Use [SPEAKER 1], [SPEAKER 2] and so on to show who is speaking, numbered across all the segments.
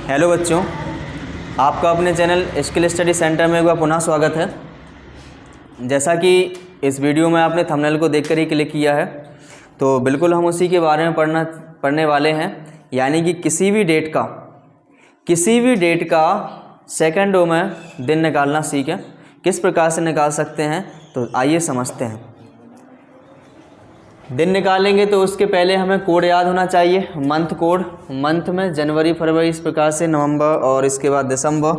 [SPEAKER 1] Hello बच्चों, आपका अपने चैनल स्किल स्टडी सेंटर में एक बार पुनः स्वागत है। जैसा कि इस वीडियो में आपने थंबनेल को देखकर ही क्लिक किया है, तो बिल्कुल हम उसी के बारे में पढ़ने वाले हैं। यानी कि किसी भी डेट का सेकंडों में दिन निकालना सीखें। किस प्रकार से निकाल सकते हैं, तो आइए समझते हैं। दिन निकालेंगे तो उसके पहले हमें कोड याद होना चाहिए, मंथ कोड। मंथ में जनवरी, फरवरी, इस प्रकार से नवंबर और इसके बाद दिसंबर,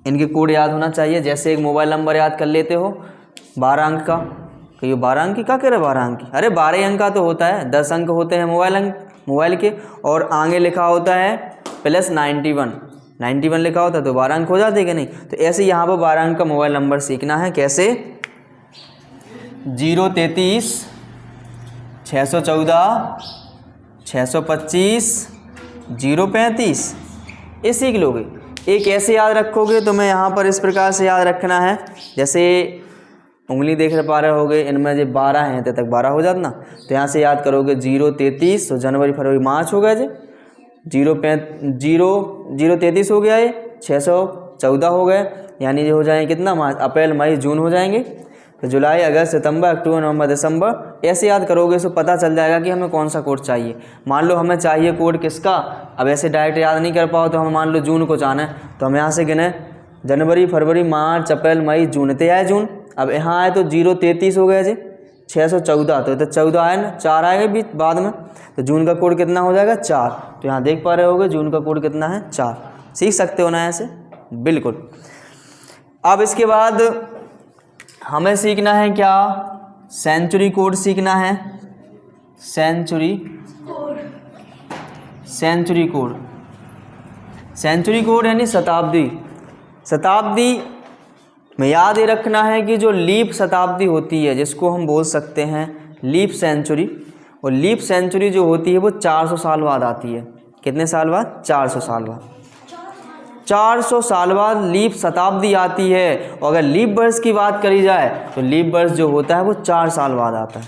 [SPEAKER 1] इनके कोड याद होना चाहिए। जैसे एक मोबाइल नंबर याद कर लेते हो 12 अंक का, कहियो 12 अंक की क्या कह रहे 12 अंक की, अरे 12 अंक का तो होता है, 10 अंक होते हैं मोबाइल के, और आगे लिखा होता है प्लस 91 लिखा होता है, तो 12 अंक हो जाते कि नहीं। तो ऐसे यहाँ पर 12 अंक का मोबाइल नंबर सीखना है। कैसे? 033 614 625 035, ये सीख लोगे। एक ऐसे याद रखोगे तो मैं यहाँ पर इस प्रकार से याद रखना है। जैसे उंगली देख पा रहे होगे, इनमें जो 12 हैं तब तक 12 हो जाता ना, तो यहाँ से याद करोगे 033, तो जनवरी फरवरी मार्च हो गया जी, 033 हो गया, ये 614 हो गए, यानी ये हो जाएंगे कितना, मार्च, अप्रैल, मई, जून हो जाएंगे। तो जुलाई, अगस्त, सितंबर, अक्टूबर, नवंबर, दिसंबर, ऐसे याद करोगे तो पता चल जाएगा कि हमें कौन सा कोड चाहिए। मान लो हमें चाहिए कोड किसका, अब ऐसे डायरेक्ट याद नहीं कर पाओ तो हम मान लो जून को जाना है, तो हम यहाँ से गिने जनवरी, फरवरी, मार्च, अप्रैल, मई, जून, ते आए जून। अब यहाँ आए तो 033 हो गया जी, 614, तो 14 आए ना, 4 आएगा बीच बाद में, तो जून का कोड कितना हो जाएगा 4। तो यहाँ देख पा रहे होगे जून का कोड कितना है 4। सीख सकते हो ना ऐसे, बिल्कुल। अब इसके बाद हमें सीखना है क्या, सेंचुरी कोड सीखना है। सेंचुरी कोड यानी शताब्दी में याद ये रखना है कि जो लीप शताब्दी होती है, जिसको हम बोल सकते हैं लीप सेंचुरी, और लीप सेंचुरी जो होती है वो 400 साल बाद आती है। कितने साल बाद? 400 साल बाद। 400 साल बाद लीप शताब्दी आती है। और अगर लीप वर्ष की बात करी जाए तो लीप वर्ष जो होता है वो 4 साल बाद आता है।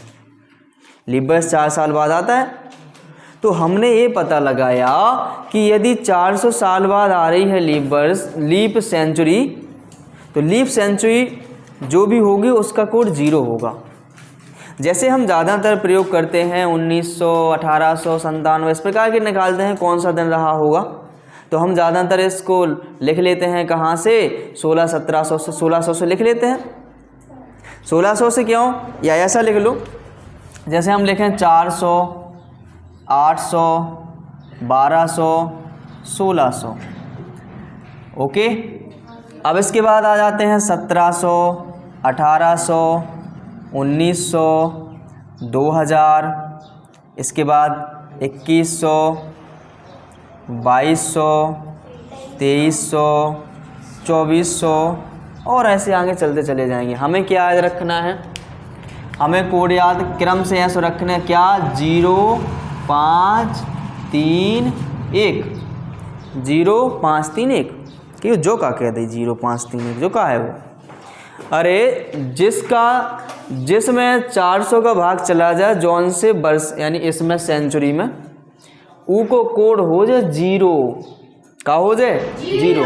[SPEAKER 1] लीप वर्ष 4 साल बाद आता है। तो हमने ये पता लगाया कि यदि 400 साल बाद आ रही है लीप सेंचुरी, तो लीप सेंचुरी जो भी होगी उसका कोड 0 होगा। जैसे हम ज़्यादातर प्रयोग करते हैं 1900, 1800, 97, इस प्रकार के निकालते हैं कौन सा दिन रहा होगा, तो हम ज़्यादातर इसको लिख लेते हैं कहाँ से, 1700 से 1600 से लिख लेते हैं। 1600 से क्यों, या ऐसा लिख लो, जैसे हम लिखें 400, 800, 1200, 1600, ओके। अब इसके बाद आ जाते हैं 1700, 1800, 1900, 2000, इसके बाद 2100, 2200, 2300, 2400, और ऐसे आगे चलते चले जाएंगे। हमें क्या याद रखना है, हमें कोड याद क्रम से ऐसे रखना है क्या, 0 5 3 1, 0 5 3 1, क्यों जो का कह दे 0 5 3 1, जो का है वो, अरे जिसमें 400 का भाग चला जाए जौन से वर्ष, यानी इसमें सेंचुरी में, ऊ को कोड हो जाए 0, का हो जाए 0।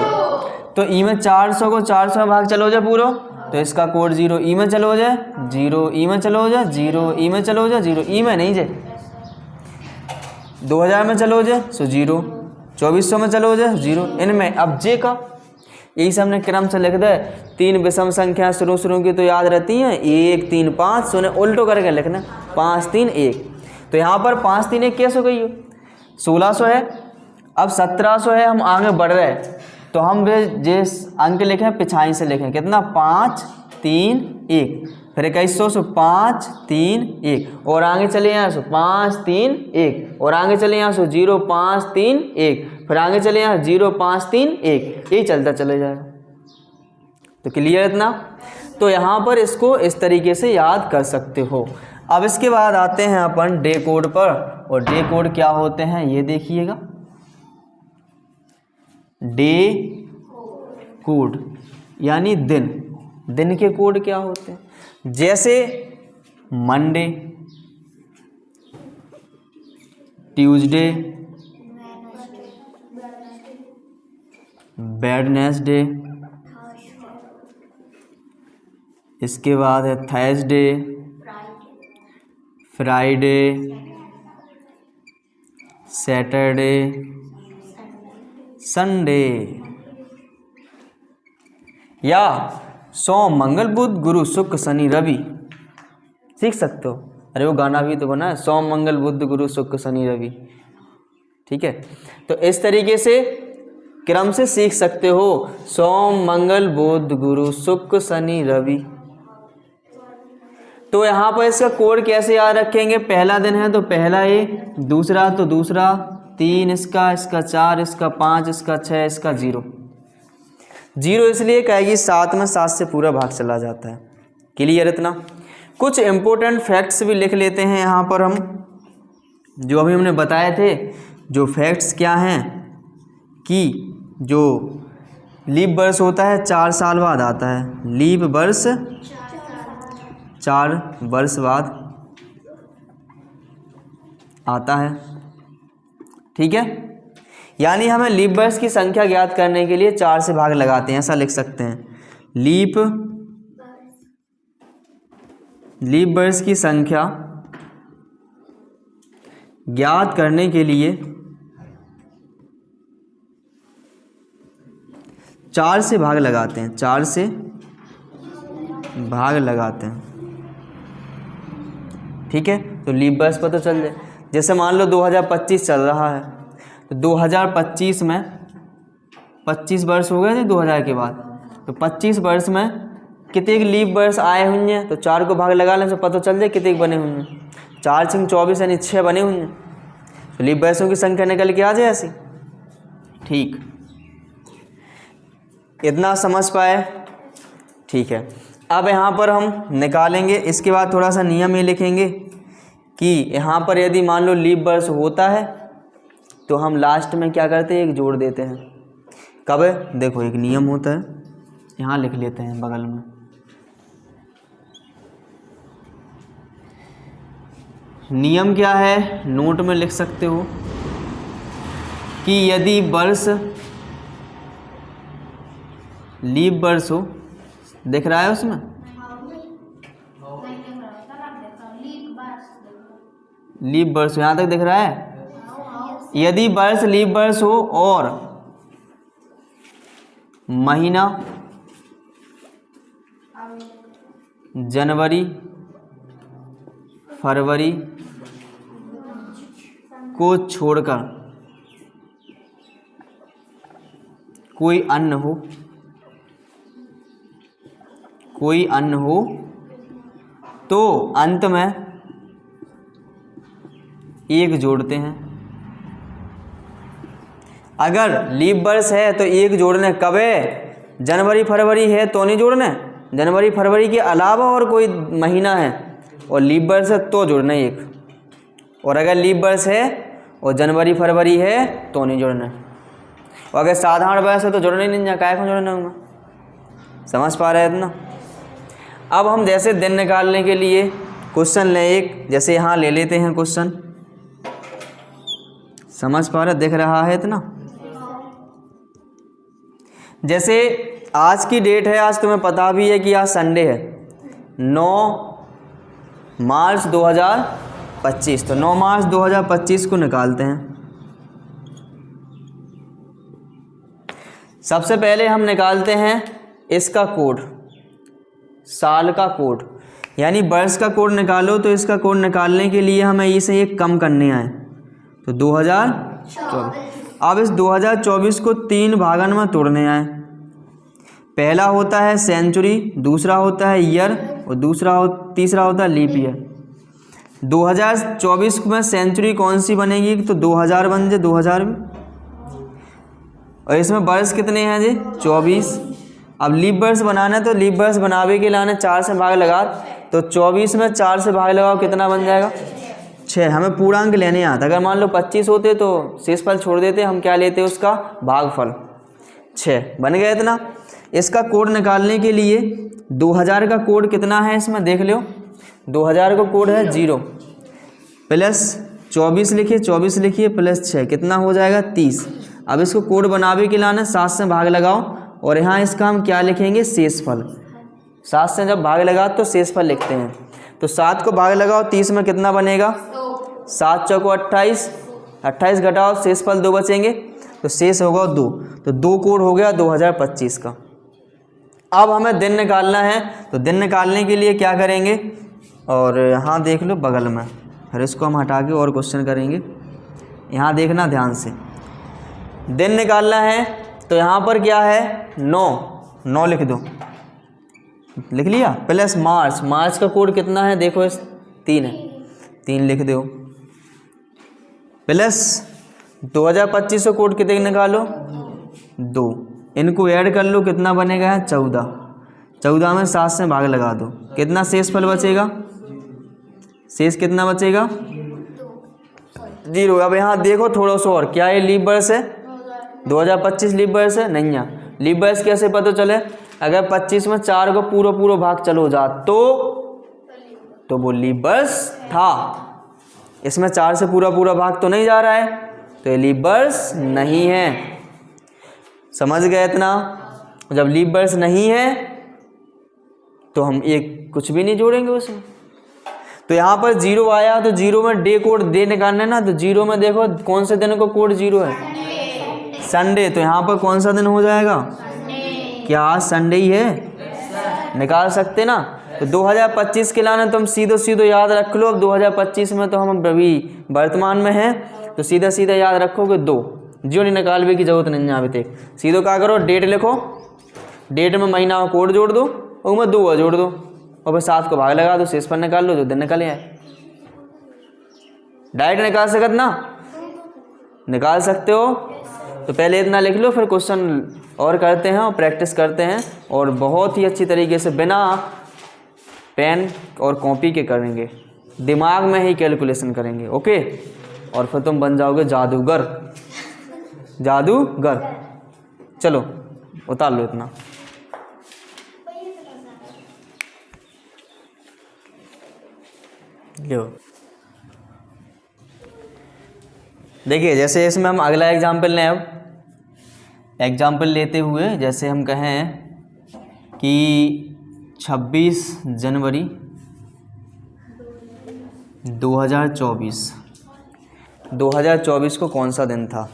[SPEAKER 1] तो ई में 400 को 400 में भाग चलो जाए पूरा, तो इसका कोड 0। ई में चलो जाए 0, ई में चलो जाए 0, ई में चलो जाए 0, ई में नहीं जाए। 2000 में चलो जाए सो 0, 2400 में चलो जाए 0, इनमें अब जे का यही सब हमने क्रम से लिख दे। 3 विषम संख्या शुरू की तो याद रहती हैं, 1 3 5, सोने उल्टो करके लिखना 5 3 1। तो यहाँ पर 5 3 1 कैसे गई हो, 1600 है, अब 1700 है, हम आगे बढ़ रहे हैं, तो हम जिस अंक लिखें पिछाई से लिखें, कितना 5 3 1, फिर 2100 से 5 3 1, और आगे चले यहाँ से 5 3 1, और आगे चले यहाँ से 0 5 3 1, फिर आगे चले यहाँ 0 5 3 1, यही चलता चले जाएगा। तो क्लियर इतना? तो यहाँ पर इसको इस तरीके से याद कर सकते हो। अब इसके बाद आते हैं अपन डे कोड पर, और डे कोड क्या होते हैं ये देखिएगा। डे कोड यानी दिन के कोड क्या होते हैं, जैसे मंडे, ट्यूसडे, वेडनेसडे, इसके बाद है थर्सडे, फ्राइडे, सैटरडे, संडे। या सोम मंगल बुध गुरु शुक्र शनि रवि, सीख सकते हो। अरे वो गाना भी तो बना है, सोम मंगल बुध गुरु शुक्र शनि रवि। ठीक है, तो इस तरीके से क्रम से सीख सकते हो, सोम मंगल बुध गुरु शुक्र शनि रवि। तो यहाँ पर इसका कोड कैसे याद रखेंगे, पहला दिन है तो पहला ए, दूसरा तो दूसरा, 3 इसका, इसका 4, इसका 5, इसका 6, इसका 0। 0 इसलिए कहेगी 7 में 7 से पूरा भाग चला जाता है। क्लियर इतना। कुछ इम्पोर्टेंट फैक्ट्स भी लिख लेते हैं यहाँ पर हम, जो अभी हमने बताए थे। जो फैक्ट्स क्या हैं कि जो लीप वर्ष होता है 4 साल बाद आता है। लीप वर्ष 4 वर्ष बाद आता है। ठीक है, यानी हमें लीप वर्ष की संख्या ज्ञात करने के लिए 4 से भाग लगाते हैं, ऐसा लिख सकते हैं। लीप वर्ष की संख्या ज्ञात करने के लिए 4 से भाग लगाते हैं, 4 से भाग लगाते हैं। ठीक है, तो लीप वर्ष पता चल जाए। जैसे मान लो 2025 चल रहा है, तो 2025 में 25 वर्ष हो गए थे 2000 के बाद, तो 25 वर्ष में कितने लीप वर्ष आए होंगे, तो 4 को भाग लगा लें तो पता चल जाए कितने बने होंगे। 4 से 24 यानी 6 बने होंगे, तो लीप वर्षों की संख्या निकल के आ जाए ऐसी। ठीक, इतना समझ पाए। ठीक है, अब यहाँ पर हम निकालेंगे, इसके बाद थोड़ा सा नियम ये लिखेंगे कि यहाँ पर यदि मान लो लीप वर्ष होता है तो हम लास्ट में क्या करते हैं, एक जोड़ देते हैं। कब है, देखो एक नियम होता है, यहाँ लिख लेते हैं बगल में। नियम क्या है, नोट में लिख सकते हो कि यदि वर्ष लीप वर्ष हो, दिख रहा है उसमें, लीप वर्ष यहाँ तक दिख रहा है। यदि वर्ष लीप वर्ष हो और महीना जनवरी फरवरी को छोड़कर कोई अन्य हो, तो अंत में एक जोड़ते हैं। अगर लीप वर्ष है तो एक जोड़ने, कब है, जनवरी फरवरी है तो नहीं जोड़ने, जनवरी फरवरी के अलावा और कोई महीना है और लीप वर्ष है तो जोड़ना एक, और अगर लीप वर्ष है और जनवरी फरवरी है तो नहीं जोड़ना, और अगर साधारण वर्ष है तो जोड़ना ही नहीं, काय को जोड़ना होगा। समझ पा रहे हैं इतना। अब हम जैसे दिन निकालने के लिए क्वेश्चन लें एक, जैसे यहाँ ले लेते हैं क्वेश्चन। समझ पा रहे, दिख रहा है इतना। जैसे आज की डेट है, आज तुम्हें पता भी है कि आज संडे है, 9 मार्च 2025। तो 9 मार्च 2025 को निकालते हैं। सबसे पहले हम निकालते हैं इसका कोड, साल का कोड, यानी वर्ष का कोड निकालो। तो इसका कोड निकालने के लिए हमें इसे एक कम करने आए, तो 2024। अब इस 2024 को 3 भागन में तोड़ने आए। पहला होता है सेंचुरी, दूसरा होता है ईयर और तीसरा होता है लीप ईयर। 2024 में सेंचुरी कौन सी बनेगी, तो 2000 बन जाए, 2000 में। और इसमें वर्ष कितने हैं जी, 24। अब लीप वर्ष बनाना है, तो लीप वर्ष बनावे के लाने 4 से भाग लगा, तो 24 में 4 से भाग लगाओ, कितना बन जाएगा, 6। हमें पूर्णांक लेने आता। अगर मान लो 25 होते तो शेषफल छोड़ देते, हम क्या लेते उसका भागफल, 6 बन गया इतना। इसका कोड निकालने के लिए 2000 का कोड कितना है इसमें देख लो। 2000 का कोड है 0 प्लस 24 लिखिए, 24 लिखिए प्लस 6, कितना हो जाएगा 30। अब इसको कोड बनावे के लाना 7 से भाग लगाओ और यहाँ इसका हम क्या लिखेंगे, शेषफल। 7 से जब भाग लगा तो शेषफल लिखते हैं। तो 7 को भाग लगाओ 30 में कितना बनेगा, 7 चौको 28, 28 घटाओ शेषफल 2 बचेंगे तो शेष होगा 2। तो 2 कोड हो गया 2025 का। अब हमें दिन निकालना है, तो दिन निकालने के लिए क्या करेंगे, और यहाँ देख लो बगल में, फिर इसको हम हटा के और क्वेश्चन करेंगे। यहाँ देखना ध्यान से, दिन निकालना है तो यहाँ पर क्या है 9 लिख दो, लिख लिया, प्लस मार्च, मार्च का कोड कितना है देखो 3 है, 3 लिख दो, प्लस 2025 का कोड कितने निकालो 2, इनको ऐड कर लो कितना बनेगा 14, 14 में 7 से भाग लगा दो, कितना शेषफल बचेगा, शेष कितना बचेगा 0। अब यहाँ देखो थोड़ा सा और, क्या ये लीप वर्ष है, 2025 लीप वर्ष है नहीं है। लीप वर्ष कैसे पता चले, अगर 25 में 4 को पूरा भाग चलो जा तो वो लीप वर्ष था। इसमें 4 से पूरा भाग तो नहीं जा रहा है, तो ये लीप वर्ष नहीं है। समझ गए इतना। जब लीप वर्ष नहीं है तो हम एक कुछ भी नहीं जोड़ेंगे उसमें। तो यहाँ पर 0 आया तो 0 में डे कोड डे निकालना है ना, तो 0 में देखो कौन से दिन को कोड 0 है, संडे। तो यहाँ पर कौन सा दिन हो जाएगा, क्या आज संडे ही है, निकाल सकते ना। तो 2025 के लाने तो हम सीधे याद रख लो। अब 2025 में तो हम अभी वर्तमान में हैं, तो सीधा याद रखोगे 2, जो नहीं निकालने की जरूरत नहीं है। अभी तक सीधो क्या करो, डेट लिखो, डेट में महीना का कोड जोड़ दो और में 2 जोड़ दो और फिर 7 को भाग लगा दो, शेष पर निकाल लो, जो दिन निकले आए। डायरेक्ट निकाल सकते ना, निकाल सकते हो। तो पहले इतना लिख लो, फिर क्वेश्चन और करते हैं और प्रैक्टिस करते हैं, और बहुत ही अच्छी तरीके से बिना पेन और कॉपी के करेंगे, दिमाग में ही कैलकुलेशन करेंगे। ओके, और फिर तुम बन जाओगे जादूगर। चलो उतार लो इतना। लो देखिए, जैसे इसमें हम अगला एग्जाम्पल लें। अब एग्जाम्पल लेते हुए जैसे हम कहें कि 26 जनवरी 2024 को कौन सा दिन था,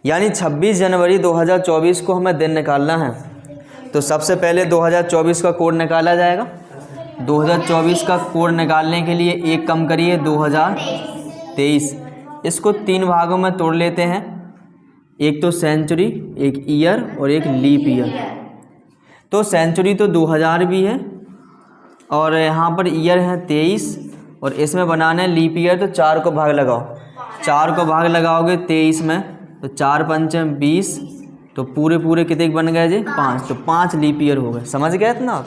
[SPEAKER 1] यानी 26 जनवरी 2024 को हमें दिन निकालना है। तो सबसे पहले 2024 का कोड निकाला जाएगा। 2024 का कोड निकालने के लिए एक कम करिए 2023, इसको 3 भागों में तोड़ लेते हैं, एक तो सेंचुरी, एक ईयर और एक लीप ईयर। तो सेंचुरी तो 2000 भी है और यहाँ पर ईयर है 23, और इसमें बनाना है लीप ईयर। तो 4 को भाग लगाओ, 4 को भाग लगाओगे 23 में, तो 4 पंच 20, तो पूरे कितने बन गए जी 5, तो 5 लीप ईयर हो गए। समझ गए इतना आप।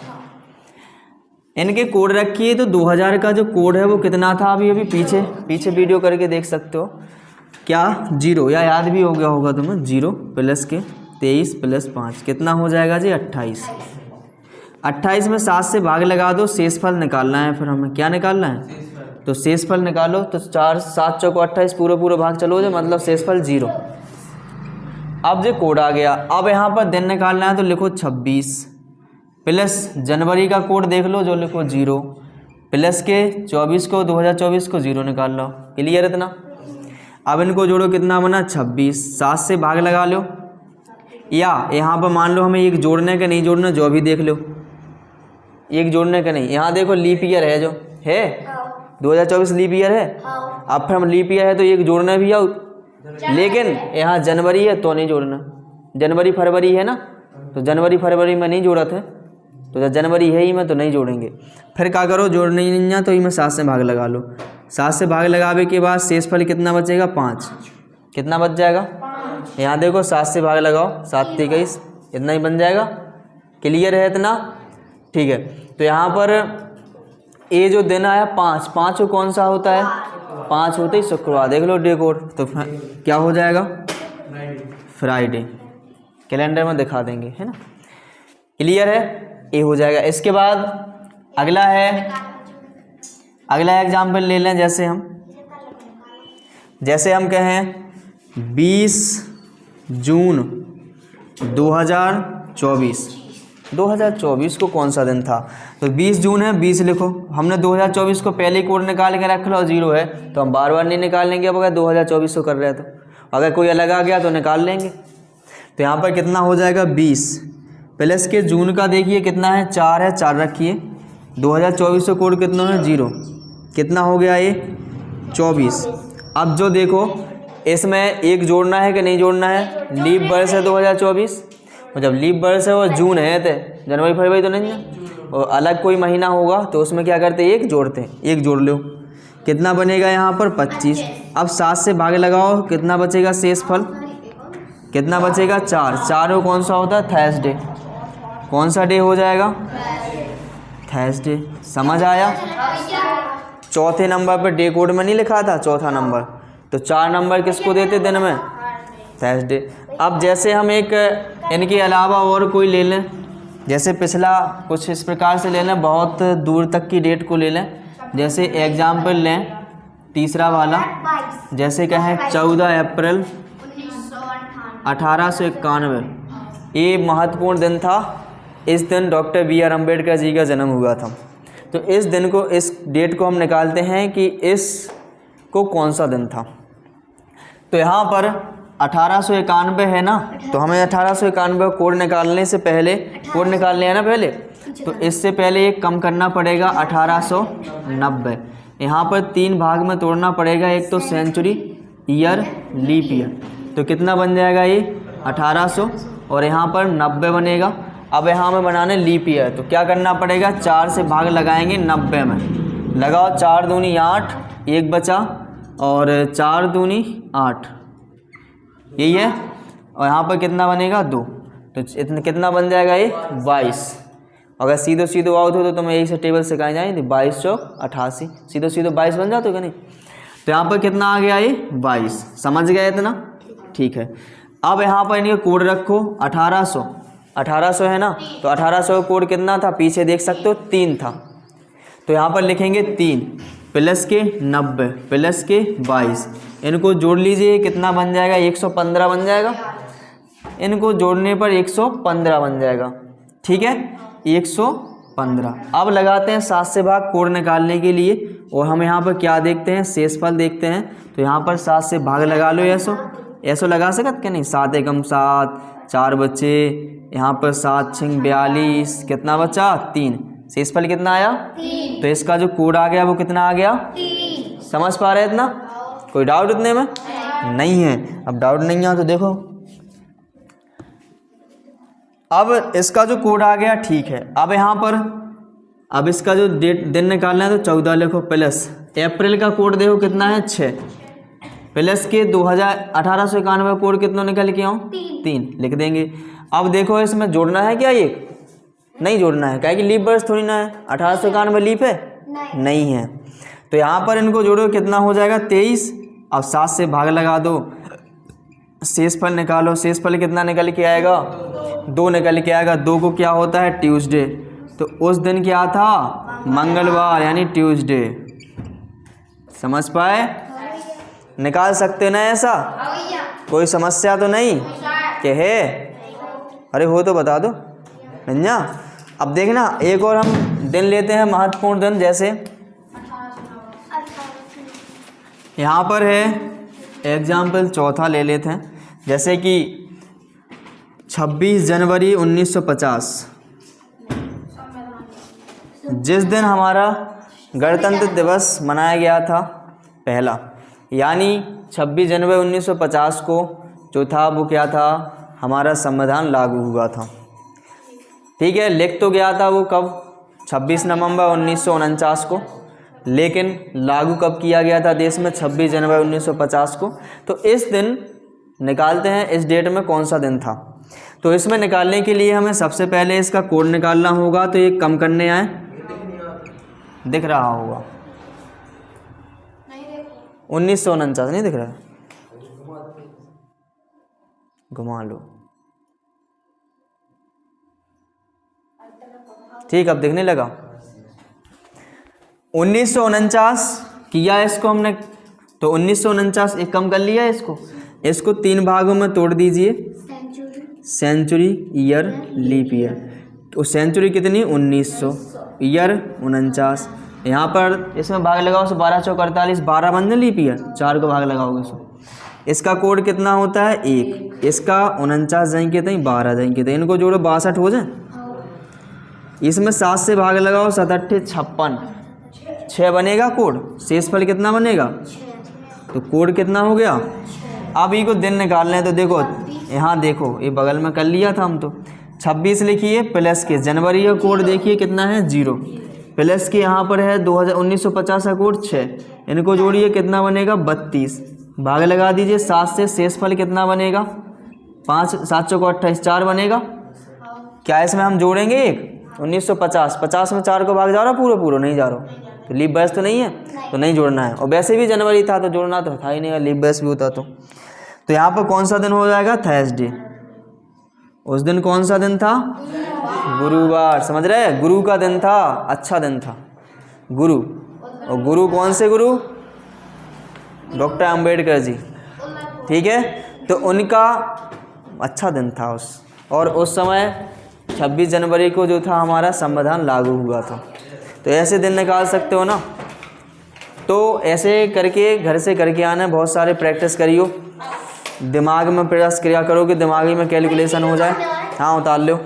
[SPEAKER 1] इनके कोड रखिए। तो 2000 का जो कोड है वो कितना था, अभी पीछे वीडियो करके देख सकते हो। क्या 0, या याद भी हो गया होगा तुम्हें, 0 प्लस के 23 प्लस 5 कितना हो जाएगा जी 28। 28 में 7 से भाग लगा दो, शेषफल निकालना है। फिर हमें क्या निकालना है, तो शेषफल निकालो। तो 4 7 चौको 28, पूरा भाग चलो जाए, मतलब शेषफल 0। अब जो कोड आ गया, अब यहाँ पर दिन निकालना है, तो लिखो 26 प्लस जनवरी का कोड देख लो, जो लिखो 0 प्लस के 24 को 2024 को 0 निकाल लो। क्लियर इतना। अब इनको जोड़ो, कितना बना 26, 7 से भाग लगा लो, या यहाँ पर मान लो हमें एक जोड़ने का नहीं जोड़ना, जो भी देख लो, एक जोड़ने का नहीं। यहाँ देखो लीप ईयर है, जो है 2024 लीप ईयर है। अब फिर हम लीप ईयर है तो एक जोड़ना भी आओ, लेकिन यहाँ जनवरी है तो नहीं जोड़ना, जनवरी फरवरी है ना, तो जनवरी फरवरी में नहीं जोड़ा थे, तो जब जनवरी है ही में तो नहीं जोड़ेंगे। फिर क्या करो, जोड़ने ही नहीं है तो ही में 7 से भाग लगा लो। 7 से भाग लगावे के बाद शेषफल कितना बचेगा 5, कितना बच जाएगा, यहाँ देखो 7 से भाग लगाओ, 7 23, इतना ही बन जाएगा। क्लियर है इतना, ठीक है। तो यहाँ पर ये जो दिन आया 5 को कौन सा होता है, 5 होते ही शुक्रवार, देख लो डे कोड, तो क्या हो जाएगा फ्राइडे, कैलेंडर में दिखा देंगे, है ना। क्लियर है, ये हो जाएगा। इसके बाद अगला एग्जाम्पल ले लें। जैसे हम कहें 20 जून 2024 को कौन सा दिन था? तो 20 जून है, 20 लिखो। हमने 2024 को पहले ही कोड निकाल के रख लो, 0 है तो हम बार बार नहीं निकालेंगे। अब अगर 2024 को कर रहे हैं तो अगर कोई अलग आ गया तो निकाल लेंगे। तो यहाँ पर कितना हो जाएगा 20 प्लस के जून का देखिए कितना है 4 है, 4 रखिए। 2024 का कोड कितना है 0, कितना हो गया ये 24। अब जो देखो इसमें एक जोड़ना है कि नहीं जोड़ना है, लीप वर्ष है 2024 और जब लीप वर्ष है और जून है तो जनवरी फरवरी तो नहीं है, और अलग कोई महीना होगा तो उसमें क्या करते हैं एक जोड़ते हैं, एक जोड़ लो। कितना बनेगा यहाँ पर 25। अब 7 से भाग लगाओ, कितना बचेगा शेष फल, कितना बचेगा 4। 4 को कौन सा होता है थर्सडे, कौन सा डे हो जाएगा थर्सडे। समझ आया? चौथे नंबर पर डे कोड में नहीं लिखा था चौथा नंबर, तो 4 नंबर किसको देते दिन में थर्सडे। अब जैसे हम एक इनके अलावा और कोई ले लें, जैसे पिछला कुछ इस प्रकार से ले लें, बहुत दूर तक की डेट को ले लें। जैसे एग्जाम्पल लें तीसरा वाला, जैसे कहें 14 अप्रैल 1891, ये महत्वपूर्ण दिन था। इस दिन डॉक्टर बी.आर. अम्बेडकर जी का जन्म हुआ था। तो इस दिन को, इस डेट को हम निकालते हैं कि इस को कौन सा दिन था। तो यहाँ पर 1891 है ना, तो हमें 1891 कोड निकालने से पहले, कोड निकालने हैं ना पहले, तो इससे पहले एक कम करना पड़ेगा 1890। यहाँ पर 3 भाग में तोड़ना पड़ेगा, एक तो सेंचुरी, ईयर, लीप ईयर। तो कितना बन जाएगा ये 1800 और यहाँ पर 90 बनेगा। अब यहाँ में बनाने लीप ईयर, तो क्या करना पड़ेगा 4 से भाग लगाएंगे 90 में, लगाओ 4 दूनी 8, 1 बचा और 4 दूनी 8, यही है। और यहाँ पर कितना बनेगा 2, तो इतना कितना बन जाएगा ये 22। अगर सीधो सीधो आउट हो तो तुम्हें यही से टेबल सिखाई जाएंगे, 22 चौक 88, सीधो सीधो 22 बन जाते हो क्या नहीं। तो यहाँ पर कितना आ गया ये 22, समझ गए इतना, ठीक है। अब यहाँ पर इनके कोड रखो 1800 है ना, तो 1800 का कोड कितना था पीछे देख सकते हो 3 था। तो यहाँ पर लिखेंगे 3 प्लस के 90 प्लस के 22, इनको जोड़ लीजिए कितना बन जाएगा 115 बन जाएगा। इनको जोड़ने पर 115 बन जाएगा, ठीक है 115। अब लगाते हैं 7 से भाग कोड निकालने के लिए, और हम यहाँ पर क्या देखते हैं शेषफल देखते हैं। तो यहाँ पर 7 से भाग लगा लो, ऐसो लगा सकत क्या नहीं, 7 एकम 7, 4 बचे, यहाँ पर 7 6 42, कितना बचा 3, शेषफल कितना आया 3। तो इसका जो कोड आ गया वो कितना आ गया 3। समझ पा रहे इतना? कोई डाउट इतने में नहीं है? अब डाउट नहीं है तो देखो, अब इसका जो कोड आ गया ठीक है। अब यहाँ पर अब इसका जो डेट दिन निकालना है तो 14 लिखो, प्लस अप्रैल का कोड देखो कितना है 6, प्लस के 1891 कोड कितना निकल के आऊँ 3 लिख देंगे। अब देखो इसमें जोड़ना है क्या, ये नहीं जोड़ना है, क्या कि लीप वर्ष थोड़ी ना है, 1891 लीप है नहीं है। तो यहाँ पर इनको जोड़ो कितना हो जाएगा 23। अब 7 से भाग लगा दो, शेषफल निकालो, शेषफल कितना निकल के आएगा 2 निकल के आएगा। 2 को क्या होता है ट्यूसडे, तो उस दिन क्या था मंगलवार यानी ट्यूसडे। समझ पाए? निकाल सकते ना ऐसा, कोई समस्या तो नहीं कि है? अरे हो तो बता दो नन्या। अब देखना एक और हम दिन लेते हैं महत्वपूर्ण दिन, जैसे यहाँ पर है एग्जाम्पल चौथा ले लेते हैं, जैसे कि 26 जनवरी 1950, जिस दिन हमारा गणतंत्र दिवस मनाया गया था पहला, यानी 26 जनवरी 1950 को जो था वो क्या था हमारा संविधान लागू हुआ था। ठीक है, लिख तो गया था वो कब 26 नवंबर 1949 को, लेकिन लागू कब किया गया था देश में 26 जनवरी 1950 को। तो इस दिन निकालते हैं, इस डेट में कौन सा दिन था। तो इसमें निकालने के लिए हमें सबसे पहले इसका कोड निकालना होगा। तो ये कम करने आए, दिख रहा होगा 1949 नहीं दिख रहा, घुमा लो। ठीक, अब दिखने लगा। 1949 किया इसको हमने, तो 1949 एक कम कर लिया इसको, इसको 3 भागों में तोड़ दीजिए। Century, year, leap year. तो सेंचुरी कितनी? 1900, ईयर 49। यहाँ पर इसमें भाग लगाओ तो 12 चौक 48, 12 बन लीप ईयर, 4 को भाग लगाओगे तो इसका कोड कितना होता है? 1। इसका 49 जाएंगे तो 12 जाएंगे तो इनको जोड़ो 62 हो जाए। इसमें 7 से भाग लगाओ, 7 8 56, 6 बनेगा कोड। शेषफल कितना बनेगा? तो कोड कितना हो गया? अब ये को दिन निकालना है तो देखो यहाँ देखो ये बगल में कर लिया था हम तो 26 लिखिए प्लस के जनवरी का कोड देखिए कितना है 0 प्लस के यहाँ पर है 1950 का कोड 6, इनको जोड़िए कितना बनेगा 32, भाग लगा दीजिए 7 से, शेषफल कितना बनेगा 5, 7 चौको 28, 4 बनेगा। क्या इसमें हम जोड़ेंगे एक 1950, 50 में 4 को भाग जा रहा पूरा नहीं जा रहा, तो लीप बैच तो नहीं है तो नहीं जोड़ना है। और वैसे भी जनवरी था तो जोड़ना तो था ही नहीं, लीप बैच भी होता तो यहाँ पर कौन सा दिन हो जाएगा? थर्सडे। उस दिन कौन सा दिन था? गुरुवार। समझ रहे? गुरु का दिन था, अच्छा दिन था गुरु। और गुरु कौन से गुरु? डॉक्टर अंबेडकर जी, ठीक है। तो उनका अच्छा दिन था और उस समय 26 जनवरी को जो था हमारा संविधान लागू हुआ था। तो ऐसे दिन निकाल सकते हो ना। तो ऐसे करके घर से करके आना, बहुत सारे प्रैक्टिस करियो, दिमाग में प्रयास किया करो कि दिमागी में कैलकुलेशन हो जाए। हाँ उतार लो।